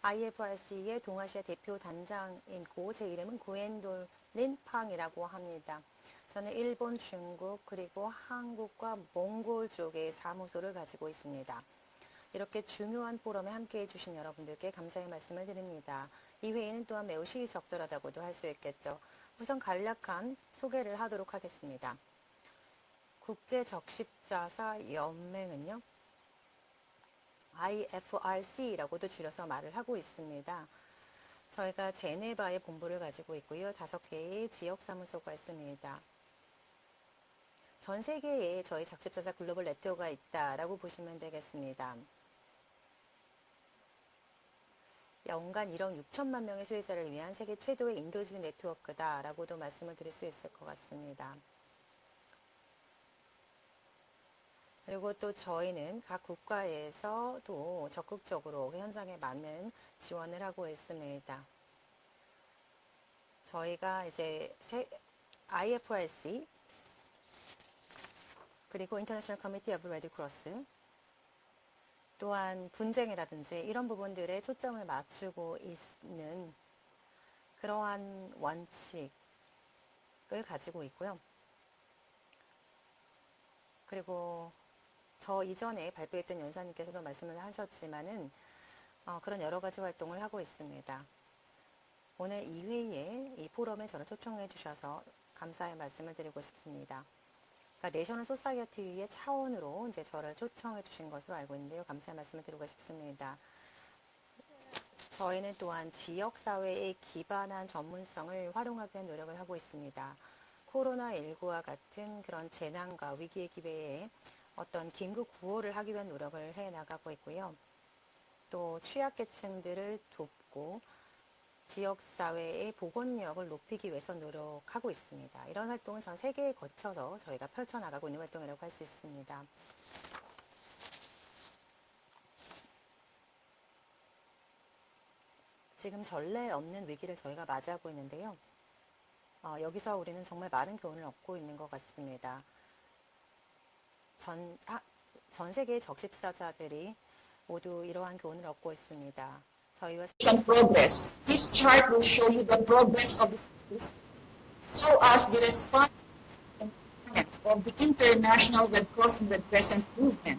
IFRC의 동아시아 대표 단장이고 제 이름은 구엔돌린 팡이라고 합니다. 저는 일본, 중국, 그리고 한국과 몽골 쪽에 사무소를 가지고 있습니다. 이렇게 중요한 포럼에 함께해 주신 여러분들께 감사의 말씀을 드립니다. 이 회의는 또한 매우 시의적절하다고도 할 수 있겠죠. 우선 간략한 소개를 하도록 하겠습니다. 국제적십자사 연맹은요, IFRC라고도 줄여서 말을 하고 있습니다. 저희가 제네바에 본부를 가지고 있고요. 5개의 지역사무소가 있습니다. 전 세계에 저희 적십자사 글로벌 네트워크가 있다라고 보시면 되겠습니다. 연간 1억 6천만 명의 소유자를 위한 세계 최고의 인도주의 네트워크다라고도 말씀을 드릴 수 있을 것 같습니다. 그리고 또 저희는 각 국가에서도 적극적으로 현장에 맞는 지원을 하고 있습니다. 저희가 이제 IFRC 그리고 International Committee of Red Cross 또한 분쟁이라든지 이런 부분들에 초점을 맞추고 있는 그러한 원칙을 가지고 있고요. 그리고 저 이전에 발표했던 연사님께서도 말씀을 하셨지만은 그런 여러 가지 활동을 하고 있습니다. 오늘 이 회의에 이 포럼에 저를 초청해 주셔서 감사의 말씀을 드리고 싶습니다. 그러니까 내셔널 소사이어티의 차원으로 이제 저를 초청해 주신 것으로 알고 있는데요. 감사의 말씀을 드리고 싶습니다. 저희는 또한 지역사회에 기반한 전문성을 활용하기 위한 노력을 하고 있습니다. 코로나19와 같은 그런 재난과 위기의 기회에 어떤 긴급 구호를 하기 위한 노력을 해나가고 있고요. 또 취약계층들을 돕고 지역사회의 보건력을 높이기 위해서 노력하고 있습니다. 이런 활동은 전 세계에 거쳐서 저희가 펼쳐나가고 있는 활동이라고 할 수 있습니다. 지금 전례 없는 위기를 저희가 맞이하고 있는데요. 여기서 우리는 정말 많은 교훈을 얻고 있는 것 같습니다. 전 세계의 적십사자들이 모두 이러한 교훈을 얻고 있습니다. 저희와 progress. This chart will show you the progress of the cities, so as the response of the International Red Cross and Red Crescent movement.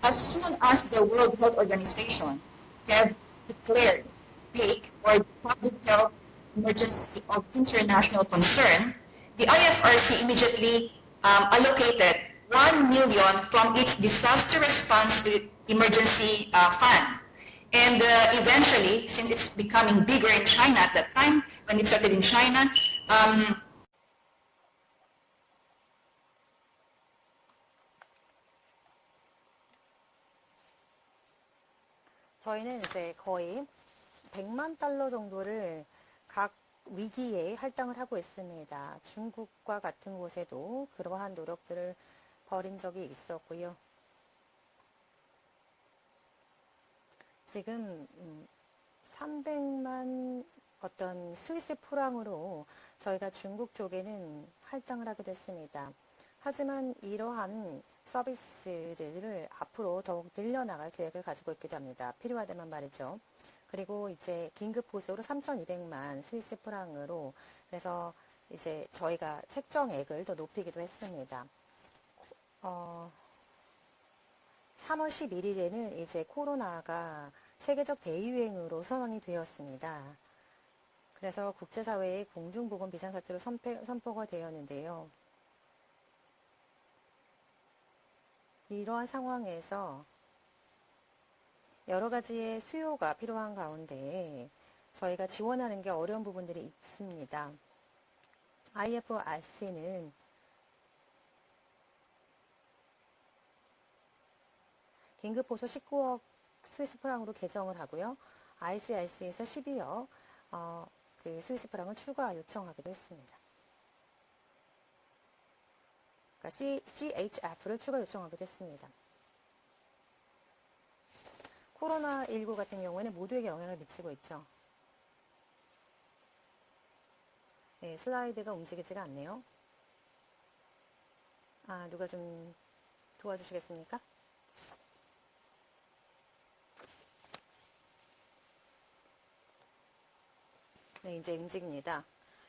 As soon as the World Health Organization have declared plague or public health emergency of international concern, the IFRC immediately allocated 1 million from its disaster response emergency fund. And eventually, since it's becoming bigger in China at that time, when it started in China, 저희는 이제 거의 100만 달러 정도를 각 위기에 할당을 하고 있습니다. 중국과 같은 곳에도 그러한 노력들을 벌인 적이 있었고요. 지금 300만 어떤 스위스 프랑으로 저희가 중국 쪽에는 할당을 하기도 했습니다. 하지만 이러한 서비스를 앞으로 더욱 늘려나갈 계획을 가지고 있기도 합니다. 필요하다면 말이죠. 그리고 이제 긴급 보수로 3,200만 스위스 프랑으로 그래서 이제 저희가 책정액을 더 높이기도 했습니다. 3월 11일에는 이제 코로나가 세계적 대유행으로 선언이 되었습니다. 그래서 국제사회의 공중보건 비상사태로 선포가 되었는데요. 이러한 상황에서 여러 가지의 수요가 필요한 가운데 저희가 지원하는 게 어려운 부분들이 있습니다. IFRC는 긴급보수 19억 스위스 프랑으로 개정을 하고요. ICRC에서 12억 그 스위스 프랑을 추가 요청하기도 했습니다. 그러니까 CHF를 추가 요청하기도 했습니다. 코로나19 같은 경우에는 모두에게 영향을 미치고 있죠. 네, 슬라이드가 움직이지가 않네요. 누가 좀 도와주시겠습니까? 네, 이제 음식입니다.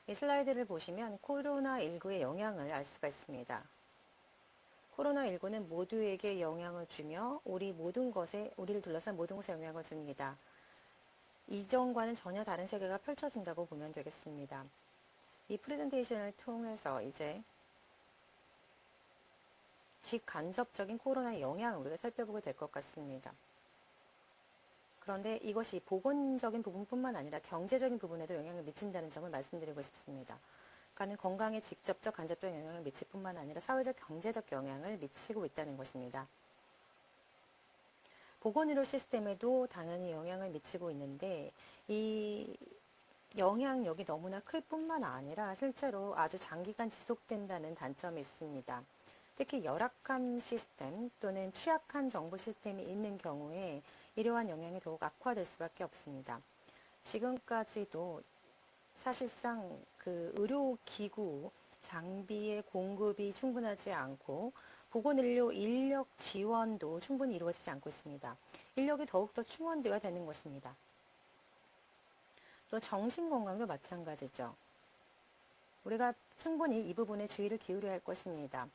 이 슬라이드를 보시면 코로나19의 영향을 알 수가 있습니다. 코로나19는 모두에게 영향을 주며 우리를 둘러싼 모든 것에 영향을 줍니다. 이전과는 전혀 다른 세계가 펼쳐진다고 보면 되겠습니다. 이 프레젠테이션을 통해서 이제 직간접적인 코로나의 영향을 우리가 살펴보게 될 것 같습니다. 그런데 이것이 보건적인 부분뿐만 아니라 경제적인 부분에도 영향을 미친다는 점을 말씀드리고 싶습니다. 그러니까 건강에 직접적, 간접적 영향을 미칠 뿐만 아니라 사회적, 경제적 영향을 미치고 있다는 것입니다. 보건의료 시스템에도 당연히 영향을 미치고 있는데 이 영향력이 너무나 클 뿐만 아니라 실제로 아주 장기간 지속된다는 단점이 있습니다. 특히 열악한 시스템 또는 취약한 정보 시스템이 있는 경우에 이러한 영향이 더욱 악화될 수밖에 없습니다. 지금까지도 사실상 그 의료기구 장비의 공급이 충분하지 않고 보건의료 인력 지원도 충분히 이루어지지 않고 있습니다. 인력이 더욱더 충원되어야 되는 것입니다. 또 정신건강도 마찬가지죠. 우리가 충분히 이 부분에 주의를 기울여야 할 것입니다.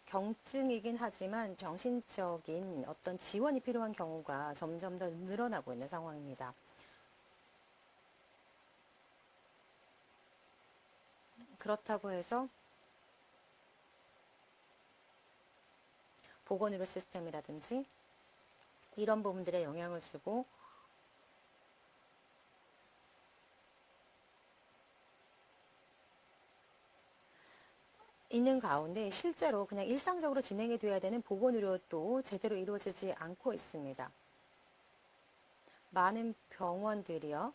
경증이긴 하지만 정신적인 어떤 지원이 필요한 경우가 점점 더 늘어나고 있는 상황입니다. 그렇다고 해서 보건의료 시스템이라든지 이런 부분들에 영향을 주고 있는 가운데 실제로 그냥 일상적으로 진행이 돼야 되는 보건의료도 제대로 이루어지지 않고 있습니다. 많은 병원들이요,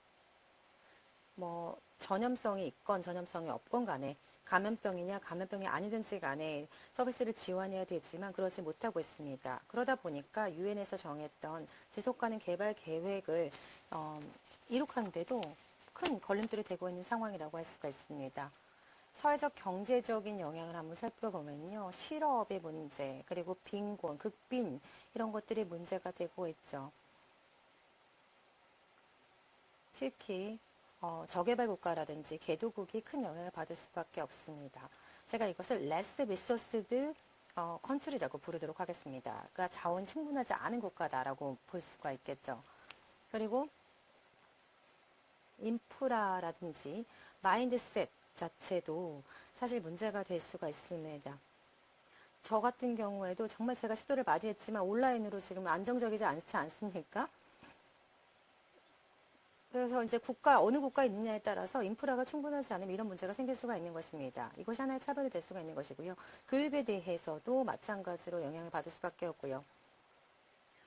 전염성이 있건 전염성이 없건 간에 감염병이냐 감염병이 아니든지 간에 서비스를 지원해야 되지만 그러지 못하고 있습니다. 그러다 보니까 유엔에서 정했던 지속가능 개발 계획을 이룩하는데도 큰 걸림돌이 되고 있는 상황이라고 할 수가 있습니다. 사회적 경제적인 영향을 한번 살펴보면요. 실업의 문제, 그리고 빈곤, 극빈 이런 것들이 문제가 되고 있죠. 특히 저개발 국가라든지 개도국이 큰 영향을 받을 수밖에 없습니다. 제가 이것을 less resourced country라고 부르도록 하겠습니다. 그러니까 자원 충분하지 않은 국가다라고 볼 수가 있겠죠. 그리고 인프라라든지 마인드셋 자체도 사실 문제가 될 수가 있습니다. 저 같은 경우에도 정말 제가 시도를 많이 했지만 온라인으로 지금 안정적이지 않지 않습니까? 그래서 이제 어느 국가에 있느냐에 따라서 인프라가 충분하지 않으면 이런 문제가 생길 수가 있는 것입니다. 이것이 하나의 차별이 될 수가 있는 것이고요. 교육에 대해서도 마찬가지로 영향을 받을 수밖에 없고요.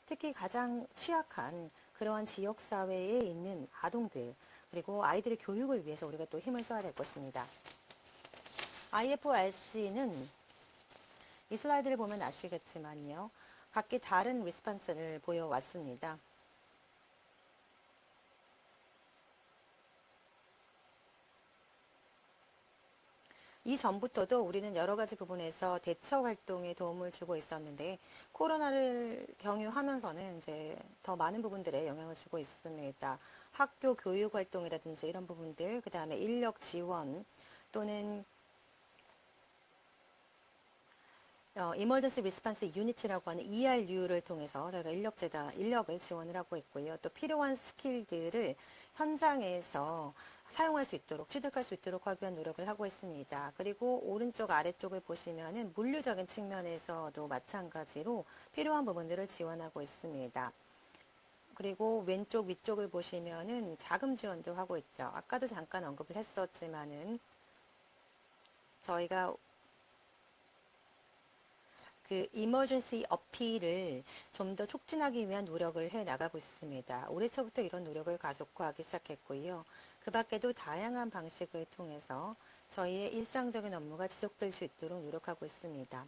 특히 가장 취약한 그러한 지역사회에 있는 아동들, 그리고 아이들의 교육을 위해서 우리가 또 힘을 써야 될 것입니다. IFRC는 이 슬라이드를 보면 아시겠지만요. 각기 다른 리스판스를 보여왔습니다. 이전부터도 우리는 여러 가지 부분에서 대처 활동에 도움을 주고 있었는데 코로나를 경유하면서는 이제 더 많은 부분들에 영향을 주고 있습니다. 학교 교육 활동이라든지 이런 부분들, 그 다음에 인력 지원 또는 Emergency Response Unit라고 하는 ERU를 통해서 저희가 인력을 지원을 하고 있고요. 또 필요한 스킬들을 현장에서 사용할 수 있도록, 취득할 수 있도록 하기 위한 노력을 하고 있습니다. 그리고 오른쪽 아래쪽을 보시면은 물류적인 측면에서도 마찬가지로 필요한 부분들을 지원하고 있습니다. 그리고 왼쪽 위쪽을 보시면은 자금 지원도 하고 있죠. 아까도 잠깐 언급을 했었지만은 저희가 그 이머전시 어필을 좀 더 촉진하기 위한 노력을 해 나가고 있습니다. 올해 초부터 이런 노력을 가속화하기 시작했고요. 그 밖에도 다양한 방식을 통해서 저희의 일상적인 업무가 지속될 수 있도록 노력하고 있습니다.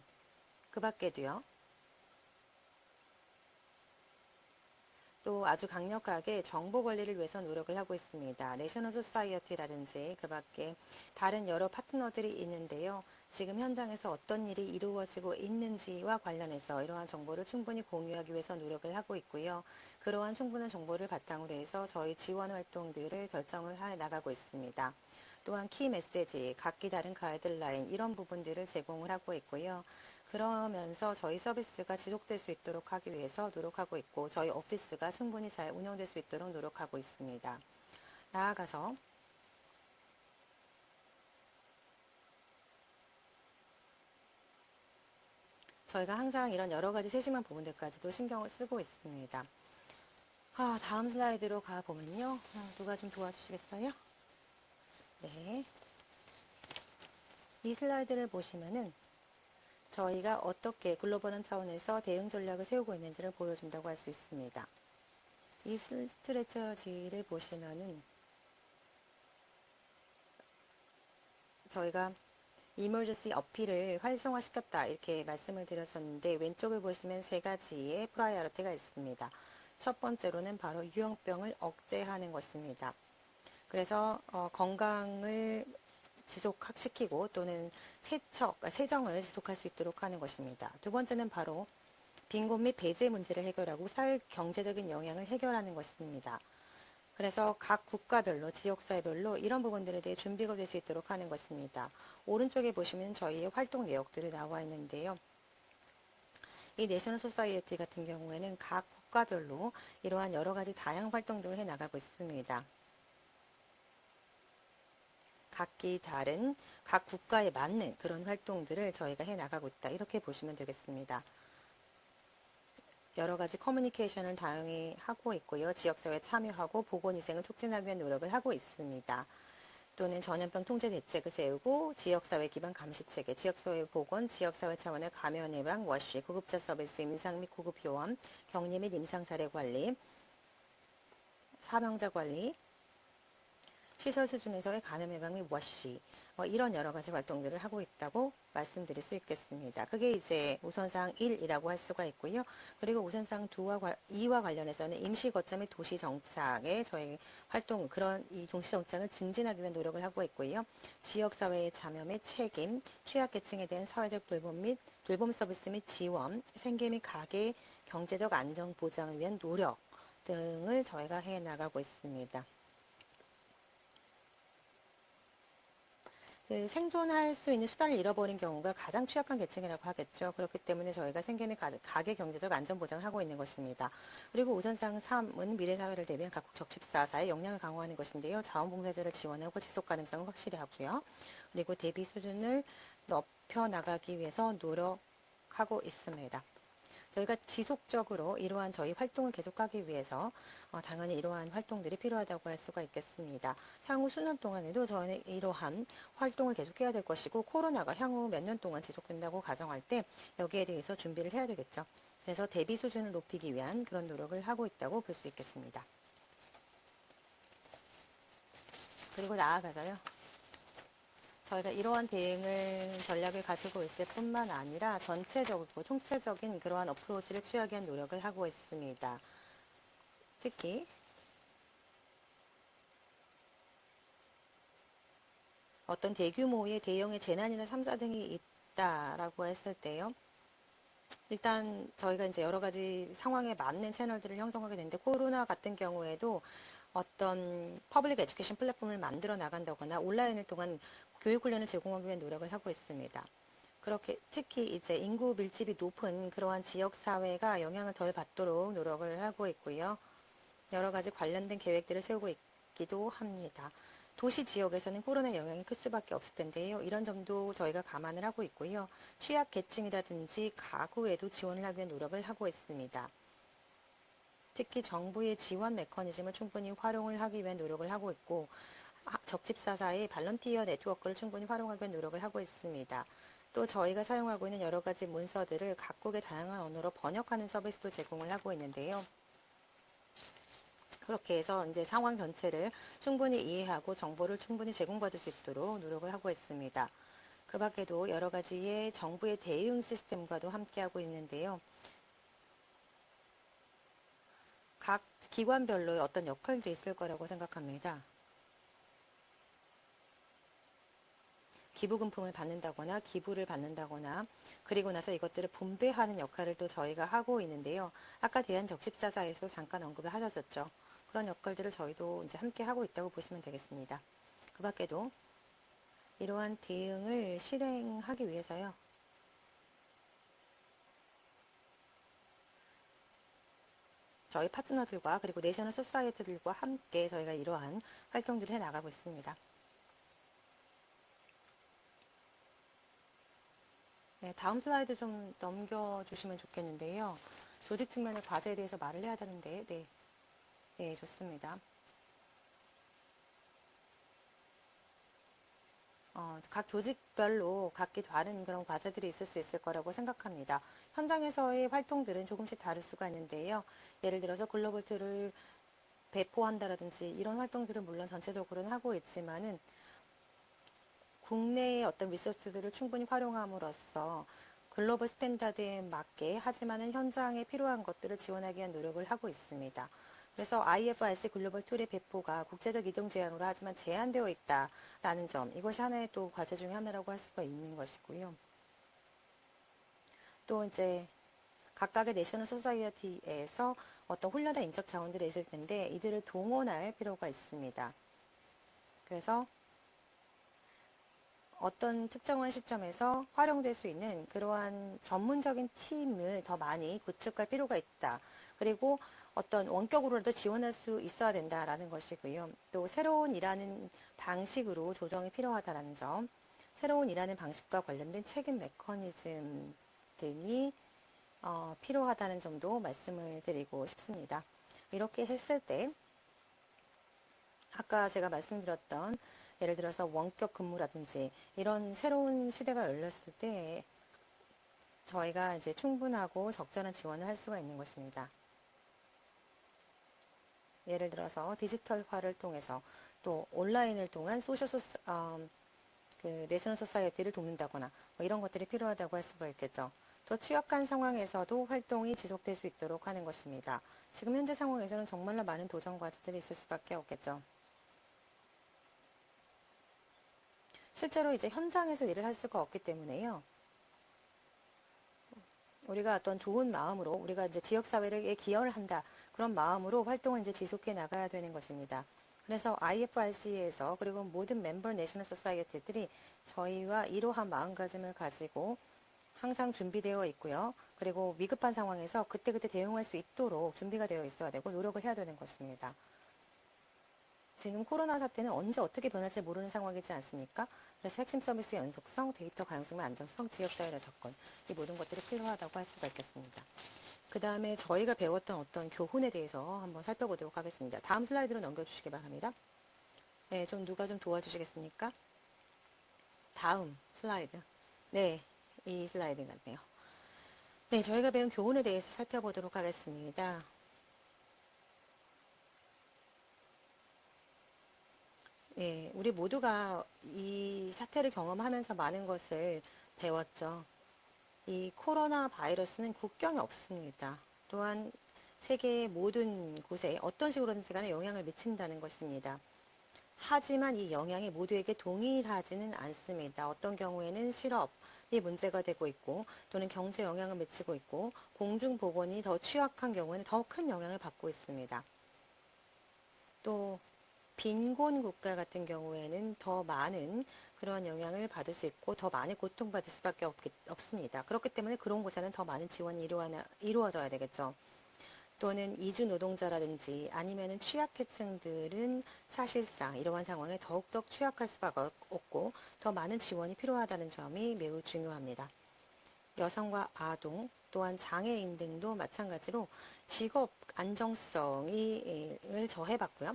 그 밖에도요. 또 아주 강력하게 정보 관리를 위해서 노력을 하고 있습니다. 내셔널 소사이어티라든지 그 밖에 다른 여러 파트너들이 있는데요. 지금 현장에서 어떤 일이 이루어지고 있는지와 관련해서 이러한 정보를 충분히 공유하기 위해서 노력을 하고 있고요. 그러한 충분한 정보를 바탕으로 해서 저희 지원 활동들을 결정을 해 나가고 있습니다. 또한 키 메시지, 각기 다른 가이드라인 이런 부분들을 제공을 하고 있고요. 그러면서 저희 서비스가 지속될 수 있도록 하기 위해서 노력하고 있고 저희 오피스가 충분히 잘 운영될 수 있도록 노력하고 있습니다. 나아가서 저희가 항상 이런 여러 가지 세심한 부분들까지도 신경을 쓰고 있습니다. 다음 슬라이드로 가보면요. 누가 좀 도와주시겠어요? 네. 이 슬라이드를 보시면은 저희가 어떻게 글로벌한 차원에서 대응 전략을 세우고 있는지를 보여준다고 할 수 있습니다. 이 스트레처지를 보시면은 저희가 이머전시 어필을 활성화시켰다 이렇게 말씀을 드렸었는데 왼쪽을 보시면 세 가지의 프라이어리티가 있습니다. 첫 번째로는 바로 유형병을 억제하는 것입니다. 그래서 건강을 지속시키고 또는 세정을 지속할 수 있도록 하는 것입니다. 두 번째는 바로 빈곤 및 배제 문제를 해결하고 사회 경제적인 영향을 해결하는 것입니다. 그래서 각 국가별로 지역사회별로 이런 부분들에 대해 준비가 될 수 있도록 하는 것입니다. 오른쪽에 보시면 저희의 활동 내역들이 나와 있는데요. 이 내셔널 소사이어티 같은 경우에는 각 국가별로 이러한 여러 가지 다양한 활동들을 해나가고 있습니다. 각기 다른 각 국가에 맞는 그런 활동들을 저희가 해나가고 있다. 이렇게 보시면 되겠습니다. 여러 가지 커뮤니케이션을 다양히 하고 있고요. 지역사회에 참여하고 보건위생을 촉진하기 위한 노력을 하고 있습니다. 또는 전염병 통제 대책을 세우고 지역사회 기반 감시체계, 지역사회 보건, 지역사회 차원의 감염 예방, 워시, 구급차 서비스, 임상 및 구급요원, 격리 및 임상사례 관리, 사망자 관리, 시설 수준에서의 감염 예방 및 워시, 이런 여러 가지 활동들을 하고 있다고 말씀드릴 수 있겠습니다. 그게 이제 우선사항 1이라고 할 수가 있고요. 그리고 우선사항 2와 관련해서는 임시 거점 및 도시 정착의 저희 활동, 그런 이 도시 정착을 증진하기 위한 노력을 하고 있고요. 지역사회의 참여 및 책임, 취약계층에 대한 사회적 돌봄 서비스 및 지원, 생계 및 가계 경제적 안정 보장을 위한 노력 등을 저희가 해 나가고 있습니다. 생존할 수 있는 수단을 잃어버린 경우가 가장 취약한 계층이라고 하겠죠. 그렇기 때문에 저희가 생계 및 가계 경제적 안전 보장을 하고 있는 것입니다. 그리고 우선사항 3은 미래사회를 대비한 각국 적십사사의 역량을 강화하는 것인데요. 자원봉사자를 지원하고 지속 가능성을 확실히 하고요. 그리고 대비 수준을 높여 나가기 위해서 노력하고 있습니다. 저희가 지속적으로 이러한 저희 활동을 계속하기 위해서 당연히 이러한 활동들이 필요하다고 할 수가 있겠습니다. 향후 수년 동안에도 저희는 이러한 활동을 계속해야 될 것이고 코로나가 향후 몇 년 동안 지속된다고 가정할 때 여기에 대해서 준비를 해야 되겠죠. 그래서 대비 수준을 높이기 위한 그런 노력을 하고 있다고 볼 수 있겠습니다. 그리고 나아가서요. 저희가 이러한 대응을 전략을 가지고 있을 뿐만 아니라 전체적이고 총체적인 그러한 어프로치를 취하기 위한 노력을 하고 있습니다. 특히 어떤 대규모의 대형의 재난이나 참사 등이 있다라고 했을 때요. 일단 저희가 이제 여러 가지 상황에 맞는 채널들을 형성하게 되는데 코로나 같은 경우에도 어떤 퍼블릭 에듀케이션 플랫폼을 만들어 나간다거나 온라인을 통한 교육 훈련을 제공하기 위한 노력을 하고 있습니다. 그렇게 특히 이제 인구 밀집이 높은 그러한 지역 사회가 영향을 덜 받도록 노력을 하고 있고요. 여러 가지 관련된 계획들을 세우고 있기도 합니다. 도시 지역에서는 코로나 영향이 클 수밖에 없을 텐데요. 이런 점도 저희가 감안을 하고 있고요. 취약 계층이라든지 가구에도 지원을 하기 위한 노력을 하고 있습니다. 특히 정부의 지원 메커니즘을 충분히 활용을 하기 위한 노력을 하고 있고 적집사사의 발런티어 네트워크를 충분히 활용하기 위한 노력을 하고 있습니다. 또 저희가 사용하고 있는 여러 가지 문서들을 각국의 다양한 언어로 번역하는 서비스도 제공을 하고 있는데요. 그렇게 해서 이제 상황 전체를 충분히 이해하고 정보를 충분히 제공받을 수 있도록 노력을 하고 있습니다. 그 밖에도 여러 가지의 정부의 대응 시스템과도 함께하고 있는데요. 각 기관별로 어떤 역할도 있을 거라고 생각합니다. 기부금품을 받는다거나 기부를 받는다거나 그리고 나서 이것들을 분배하는 역할을 또 저희가 하고 있는데요. 아까 대한적십자사에서 잠깐 언급을 하셨었죠. 그런 역할들을 저희도 이제 함께 하고 있다고 보시면 되겠습니다. 그 밖에도 이러한 대응을 실행하기 위해서요. 저희 파트너들과 그리고 내셔널 소사이어티들과 함께 저희가 이러한 활동들을 해나가고 있습니다. 네, 다음 슬라이드 좀 넘겨주시면 좋겠는데요. 조직 측면의 과제에 대해서 말을 해야 되는데, 네, 좋습니다. 각 조직별로 각기 다른 그런 과제들이 있을 수 있을 거라고 생각합니다. 현장에서의 활동들은 조금씩 다를 수가 있는데요. 예를 들어서 글로벌 툴을 배포한다라든지 이런 활동들은 물론 전체적으로는 하고 있지만은 국내의 어떤 리소스들을 충분히 활용함으로써 글로벌 스탠다드에 맞게 하지만은 현장에 필요한 것들을 지원하기 위한 노력을 하고 있습니다. 그래서 IFRC 글로벌 툴의 배포가 국제적 이동 제한으로 하지만 제한되어 있다라는 점, 이것이 하나의 또 과제 중에 하나라고 할 수가 있는 것이고요. 또 이제 각각의 내셔널 소사이어티에서 어떤 훈련과 인적 자원들이 있을 텐데 이들을 동원할 필요가 있습니다. 그래서 어떤 특정한 시점에서 활용될 수 있는 그러한 전문적인 팀을 더 많이 구축할 필요가 있다. 그리고 어떤 원격으로라도 지원할 수 있어야 된다라는 것이고요. 또 새로운 일하는 방식으로 조정이 필요하다는 점, 새로운 일하는 방식과 관련된 책임 메커니즘 등이 필요하다는 점도 말씀을 드리고 싶습니다. 이렇게 했을 때 아까 제가 말씀드렸던 예를 들어서 원격 근무라든지 이런 새로운 시대가 열렸을 때 저희가 이제 충분하고 적절한 지원을 할 수가 있는 것입니다. 예를 들어서 디지털화를 통해서 또 온라인을 통한 내셔널 소사이어티를 돕는다거나 뭐 이런 것들이 필요하다고 할 수가 있겠죠. 더 취약한 상황에서도 활동이 지속될 수 있도록 하는 것입니다. 지금 현재 상황에서는 정말로 많은 도전 과제들이 있을 수밖에 없겠죠. 실제로 이제 현장에서 일을 할 수가 없기 때문에요. 우리가 어떤 좋은 마음으로 우리가 이제 지역사회에 기여를 한다. 그런 마음으로 활동을 이제 지속해 나가야 되는 것입니다. 그래서 IFRC에서 그리고 모든 멤버 내셔널 소사이어티들이 저희와 이러한 마음가짐을 가지고 항상 준비되어 있고요. 그리고 위급한 상황에서 그때그때 대응할 수 있도록 준비가 되어 있어야 되고 노력을 해야 되는 것입니다. 지금 코로나 사태는 언제 어떻게 변할지 모르는 상황이지 않습니까? 그래서 핵심 서비스 연속성, 데이터 가용성 및 안정성, 지역사회의 접근 이 모든 것들이 필요하다고 할 수가 있겠습니다. 그 다음에 저희가 배웠던 어떤 교훈에 대해서 한번 살펴보도록 하겠습니다. 다음 슬라이드로 넘겨주시기 바랍니다. 네, 누가 좀 도와주시겠습니까? 다음 슬라이드. 네, 이 슬라이드 같네요. 네, 저희가 배운 교훈에 대해서 살펴보도록 하겠습니다. 네, 우리 모두가 이 사태를 경험하면서 많은 것을 배웠죠. 이 코로나 바이러스는 국경이 없습니다. 또한 세계의 모든 곳에 어떤 식으로든지 간에 영향을 미친다는 것입니다. 하지만 이 영향이 모두에게 동일하지는 않습니다. 어떤 경우에는 실업이 문제가 되고 있고 또는 경제 영향을 미치고 있고 공중보건이 더 취약한 경우에는 더 큰 영향을 받고 있습니다. 또 빈곤 국가 같은 경우에는 더 많은 그런 영향을 받을 수 있고 더 많이 고통받을 수밖에 없습니다. 그렇기 때문에 그런 곳에는 더 많은 지원이 이루어져야 되겠죠. 또는 이주 노동자라든지 아니면은 취약계층들은 사실상 이러한 상황에 더욱더 취약할 수밖에 없고 더 많은 지원이 필요하다는 점이 매우 중요합니다. 여성과 아동 또한 장애인 등도 마찬가지로 직업 안정성을 저해받고요.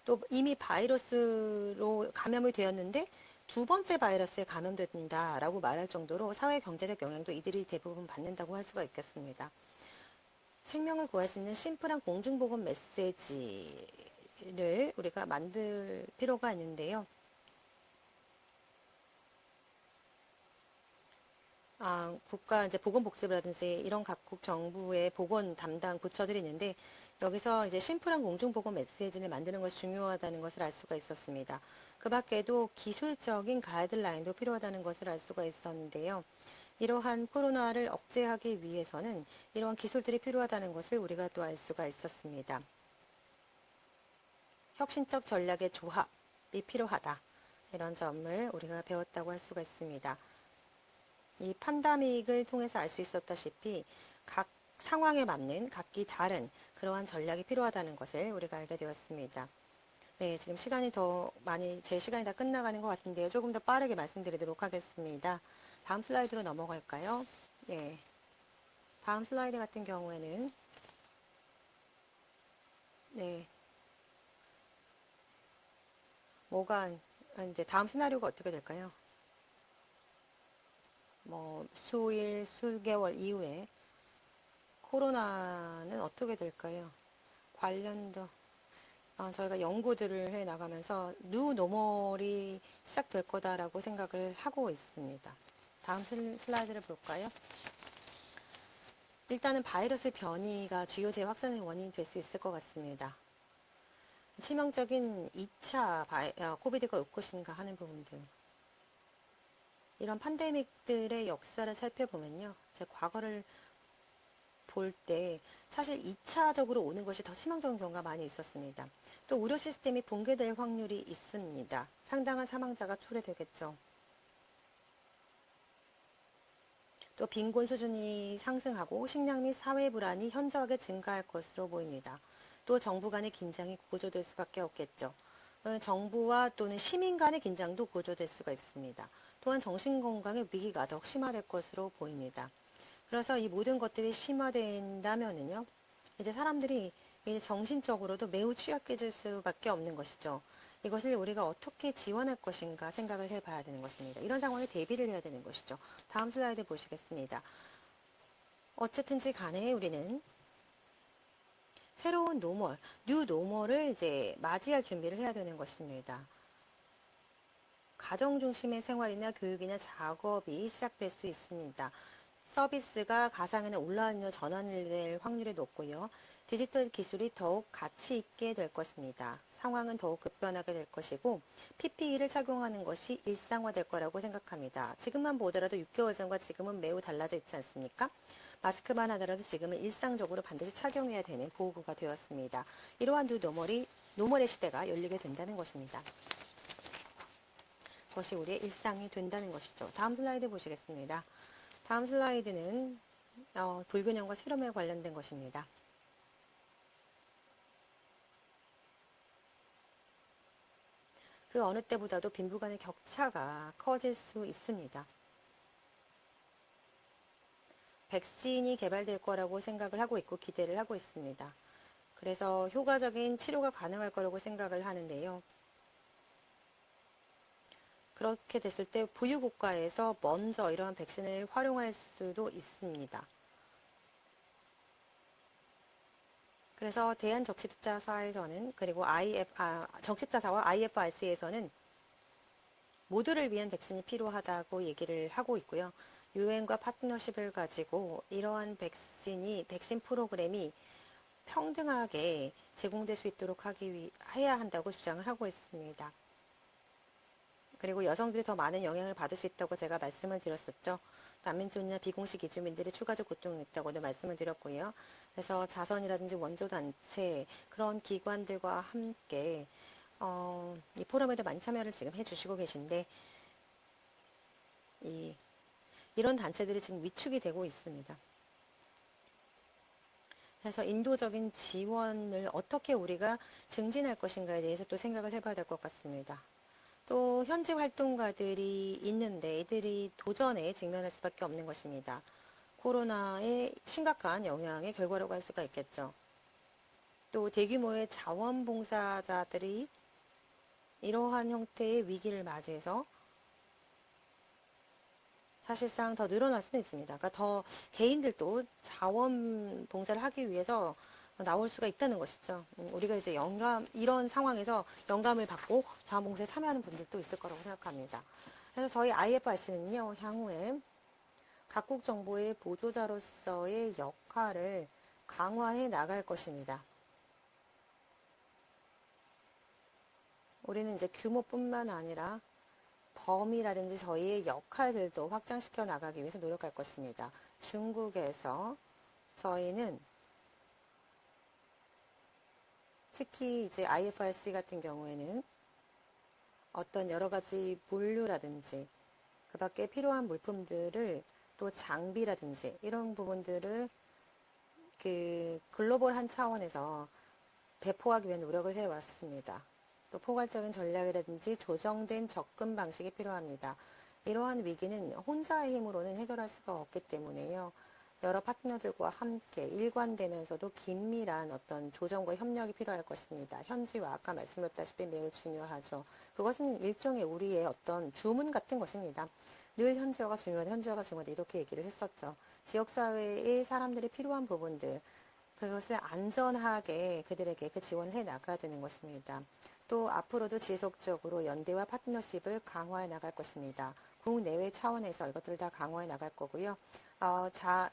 또 이미 바이러스로 감염이 되었는데 두 번째 바이러스에 감염된다라고 말할 정도로 사회 경제적 영향도 이들이 대부분 받는다고 할 수가 있겠습니다. 생명을 구할 수 있는 심플한 공중보건 메시지를 우리가 만들 필요가 있는데요. 국가 이제 보건복지부라든지 이런 각국 정부의 보건 담당 부처들이 있는데 여기서 이제 심플한 공중보건 메시지를 만드는 것이 중요하다는 것을 알 수가 있었습니다. 그 밖에도 기술적인 가이드라인도 필요하다는 것을 알 수가 있었는데요. 이러한 코로나를 억제하기 위해서는 이러한 기술들이 필요하다는 것을 우리가 또 알 수가 있었습니다. 혁신적 전략의 조합이 필요하다. 이런 점을 우리가 배웠다고 할 수가 있습니다. 이 팬데믹을 통해서 알 수 있었다시피 각 상황에 맞는 각기 다른 그러한 전략이 필요하다는 것을 우리가 알게 되었습니다. 네, 지금 시간이 더 많이, 제 시간이 다 끝나가는 것 같은데요. 조금 더 빠르게 말씀드리도록 하겠습니다. 다음 슬라이드로 넘어갈까요? 네. 다음 슬라이드 같은 경우에는, 네. 이제 다음 시나리오가 어떻게 될까요? 수일, 수개월 이후에 코로나는 어떻게 될까요? 저희가 연구들을 해 나가면서 뉴 노멀이 시작될 거다라고 생각을 하고 있습니다. 다음 슬라이드를 볼까요? 일단은 바이러스 변이가 주요 재확산의 원인이 될 수 있을 것 같습니다. 치명적인 2차 코비드가 올 것인가 하는 부분들. 이런 팬데믹들의 역사를 살펴보면요. 제 과거를 볼 때 사실 2차적으로 오는 것이 더 치명적인 경우가 많이 있었습니다. 또 의료 시스템이 붕괴될 확률이 있습니다. 상당한 사망자가 초래되겠죠. 또 빈곤 수준이 상승하고 식량 및 사회 불안이 현저하게 증가할 것으로 보입니다. 또 정부 간의 긴장이 고조될 수밖에 없겠죠. 정부와 또는 시민 간의 긴장도 고조될 수가 있습니다. 또한 정신건강의 위기가 더욱 심화될 것으로 보입니다. 그래서 이 모든 것들이 심화된다면은요, 이제 사람들이 이제 정신적으로도 매우 취약해질 수밖에 없는 것이죠. 이것을 우리가 어떻게 지원할 것인가 생각을 해봐야 되는 것입니다. 이런 상황에 대비를 해야 되는 것이죠. 다음 슬라이드 보시겠습니다. 어쨌든지 간에 우리는 새로운 노멀, 뉴 노멀을 이제 맞이할 준비를 해야 되는 것입니다. 가정 중심의 생활이나 교육이나 작업이 시작될 수 있습니다. 서비스가 가상에는 온라인으로 전환될 확률이 높고요. 디지털 기술이 더욱 가치 있게 될 것입니다. 상황은 더욱 급변하게 될 것이고 PPE를 착용하는 것이 일상화될 거라고 생각합니다. 지금만 보더라도 6개월 전과 지금은 매우 달라져 있지 않습니까? 마스크만 하더라도 지금은 일상적으로 반드시 착용해야 되는 보호구가 되었습니다. 이러한 뉴 노멀의 시대가 열리게 된다는 것입니다. 그것이 우리의 일상이 된다는 것이죠. 다음 슬라이드 보시겠습니다. 다음 슬라이드는 불균형과 실험에 관련된 것입니다. 그 어느 때보다도 빈부 간의 격차가 커질 수 있습니다. 백신이 개발될 거라고 생각을 하고 있고 기대를 하고 있습니다. 그래서 효과적인 치료가 가능할 거라고 생각을 하는데요. 그렇게 됐을 때 부유국가에서 먼저 이러한 백신을 활용할 수도 있습니다. 그래서 대한적십자사에서는 그리고 적십자사와 IFRC에서는 모두를 위한 백신이 필요하다고 얘기를 하고 있고요. 유엔과 파트너십을 가지고 이러한 백신 프로그램이 평등하게 제공될 수 있도록 해야 한다고 주장을 하고 있습니다. 그리고 여성들이 더 많은 영향을 받을 수 있다고 제가 말씀을 드렸었죠. 난민촌이나 비공식 이주민들이 추가적 고통이 있다고도 말씀을 드렸고요. 그래서 자선이라든지 원조단체 그런 기관들과 함께 이 포럼에도 많이 참여를 지금 해주시고 계신데 이런 단체들이 지금 위축이 되고 있습니다. 그래서 인도적인 지원을 어떻게 우리가 증진할 것인가에 대해서 또 생각을 해봐야 될 것 같습니다. 또 현지 활동가들이 있는데 이들이 도전에 직면할 수밖에 없는 것입니다. 코로나의 심각한 영향의 결과라고 할 수가 있겠죠. 또 대규모의 자원봉사자들이 이러한 형태의 위기를 맞이해서 사실상 더 늘어날 수도 있습니다. 그러니까 더 개인들도 자원봉사를 하기 위해서 나올 수가 있다는 것이죠. 우리가 이제 이런 상황에서 영감을 받고 자원봉사에 참여하는 분들도 있을 거라고 생각합니다. 그래서 저희 IFRC는요, 향후에 각국 정보의 보조자로서의 역할을 강화해 나갈 것입니다. 우리는 이제 규모뿐만 아니라 범위라든지 저희의 역할들도 확장시켜 나가기 위해서 노력할 것입니다. 중국에서 저희는 특히 이제 IFRC 같은 경우에는 어떤 여러 가지 물류라든지 그 밖에 필요한 물품들을 또 장비라든지 이런 부분들을 그 글로벌한 차원에서 배포하기 위한 노력을 해왔습니다. 또 포괄적인 전략이라든지 조정된 접근 방식이 필요합니다. 이러한 위기는 혼자의 힘으로는 해결할 수가 없기 때문에요. 여러 파트너들과 함께 일관되면서도 긴밀한 어떤 조정과 협력이 필요할 것입니다. 현지화, 아까 말씀드렸다시피 매우 중요하죠. 그것은 일종의 우리의 어떤 주문 같은 것입니다. 늘 현지화가 중요하다, 현지화가 중요하다 이렇게 얘기를 했었죠. 지역사회의 사람들이 필요한 부분들, 그것을 안전하게 그들에게 그 지원을 해 나가야 되는 것입니다. 또 앞으로도 지속적으로 연대와 파트너십을 강화해 나갈 것입니다. 국내외 차원에서 이것들을 다 강화해 나갈 거고요.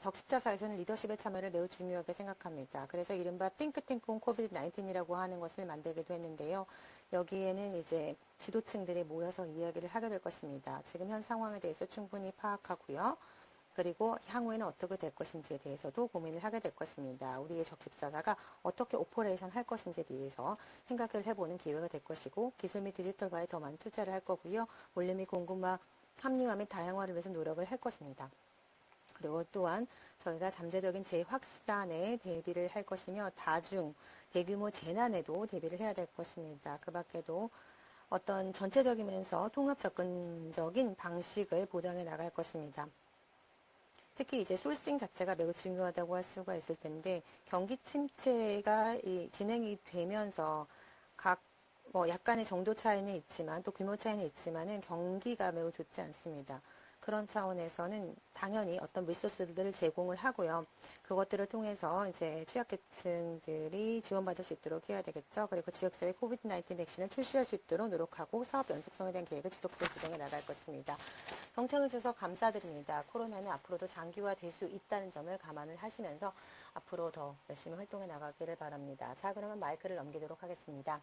적십자사에서는 리더십의 참여를 매우 중요하게 생각합니다. 그래서 이른바 띵크탱크 온 코비드 19이라고 하는 것을 만들기도 했는데요. 여기에는 이제 지도층들이 모여서 이야기를 하게 될 것입니다. 지금 현 상황에 대해서 충분히 파악하고요. 그리고 향후에는 어떻게 될 것인지에 대해서도 고민을 하게 될 것입니다. 우리의 적십자사가 어떻게 오퍼레이션 할 것인지에 대해서 생각을 해보는 기회가 될 것이고 기술 및 디지털화에 더 많은 투자를 할 거고요. 원료 및 공급망 합리화 및 다양화를 위해서 노력을 할 것입니다. 그리고 또한 저희가 잠재적인 재확산에 대비를 할 것이며 대규모 재난에도 대비를 해야 될 것입니다. 그 밖에도 어떤 전체적이면서 통합 접근적인 방식을 보장해 나갈 것입니다. 특히 이제 소싱 자체가 매우 중요하다고 할 수가 있을 텐데 경기 침체가 진행이 되면서 약간의 정도 차이는 있지만 또 규모 차이는 있지만은 경기가 매우 좋지 않습니다. 그런 차원에서는 당연히 어떤 리소스들을 제공을 하고요. 그것들을 통해서 이제 취약계층들이 지원받을 수 있도록 해야 되겠죠. 그리고 지역사회 코비드-19 백신을 출시할 수 있도록 노력하고 사업 연속성에 대한 계획을 지속적으로 구성해 나갈 것입니다. 경청해 주셔서 감사드립니다. 코로나는 앞으로도 장기화될 수 있다는 점을 감안을 하시면서 앞으로 더 열심히 활동해 나가기를 바랍니다. 자, 그러면 마이크를 넘기도록 하겠습니다.